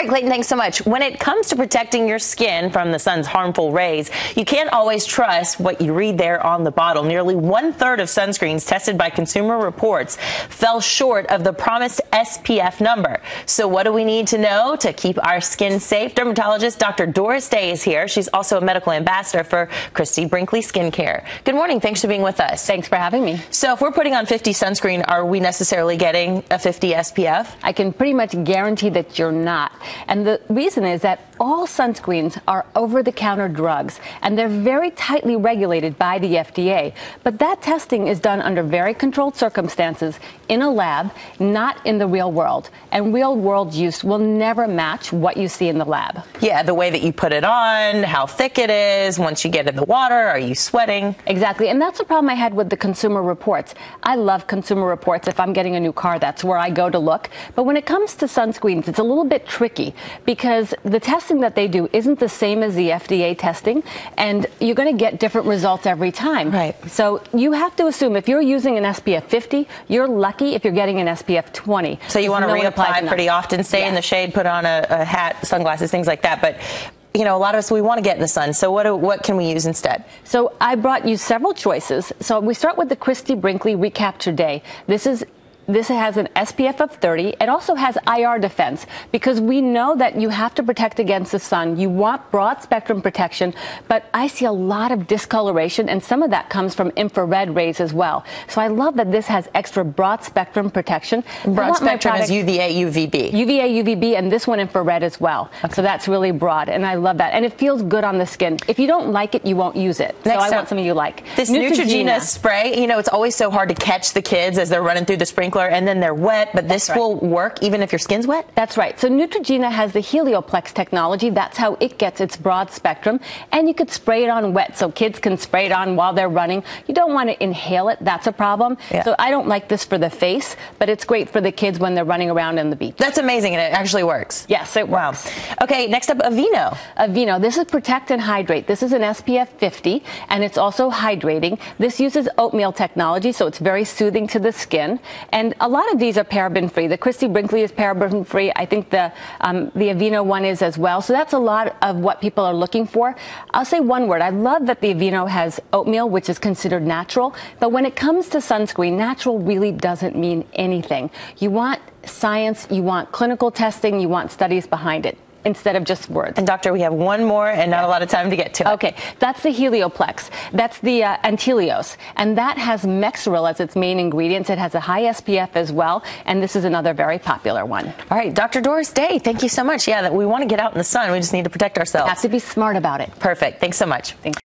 right, Clayton, thanks so much. When it comes to protecting your skin from the sun's harmful rays, you can't always trust what you read there on the bottle. Nearly 1/3 of sunscreens tested by Consumer Reports fell short of the promised SPF number. So what do we need to know to keep our skin safe? Dermatologist Dr. Doris Day is here. She's also a medical ambassador for Christie Brinkley Skincare. Good morning. Thanks for being with us. Thanks for having me. So if we're putting on 50 sunscreen, are we necessarily getting a 50 SPF? I can pretty much guarantee that you're not. And the reason is that all sunscreens are over-the-counter drugs, and they're very tightly regulated by the FDA. But that testing is done under very controlled circumstances in a lab, not in the real world. And real-world use will never match what you see in the lab. Yeah, the way that you put it on, how thick it is, once you get in the water, are you sweating? Exactly, and that's the problem I had with the Consumer Reports. I love Consumer Reports. If I'm getting a new car, that's where I go to look. But when it comes to sunscreens, it's a little bit tricky because the testing that they do isn't the same as the FDA testing, and you're going to get different results every time. Right. So you have to assume if you're using an SPF 50, you're lucky if you're getting an SPF 20. So you want to reapply pretty often, stay in the shade, put on a hat, sunglasses, things like that. But you know, a lot of us, we want to get in the sun. So what can we use instead? So I brought you several choices. So we start with the Christie Brinkley Recapture Day. This has an SPF of 30. It also has IR defense because we know that you have to protect against the sun. You want broad spectrum protection, but I see a lot of discoloration, and some of that comes from infrared rays as well. So I love that this has extra broad spectrum protection. Broad spectrum is UVA, UVB. UVA, UVB, and this one infrared as well. Okay. So that's really broad, and I love that. And it feels good on the skin. If you don't like it, you won't use it. So I want something you like. This Neutrogena spray, you know, it's always so hard to catch the kids as they're running through the sprinkler, and then they're wet, but this will work even if your skin's wet? That's right. So Neutrogena has the Helioplex technology. That's how it gets its broad spectrum. And you could spray it on wet, so kids can spray it on while they're running. You don't want to inhale it. That's a problem. Yeah. So I don't like this for the face, but it's great for the kids when they're running around on the beach. That's amazing, and it actually works. Yes, it works. Wow. Okay, next up, Aveeno. Aveeno. This is Protect and Hydrate. This is an SPF 50, and it's also hydrating. This uses oatmeal technology, so it's very soothing to the skin. And a lot of these are paraben-free. The Christie Brinkley is paraben-free. I think the Aveeno one is as well. So that's a lot of what people are looking for. I'll say one word. I love that the Aveeno has oatmeal, which is considered natural. But when it comes to sunscreen, natural really doesn't mean anything. You want science, you want clinical testing, you want studies behind it, instead of just words. And doctor, we have one more and not a lot of time to get to it. Okay, that's the Helioplex. That's the Antelios, and that has Mexeril as its main ingredients. It has a high SPF as well, and this is another very popular one. All right, Dr. Doris Day, thank you so much. Yeah, that we want to get out in the sun. We just need to protect ourselves. Have to be smart about it. Perfect. Thanks so much. Thanks.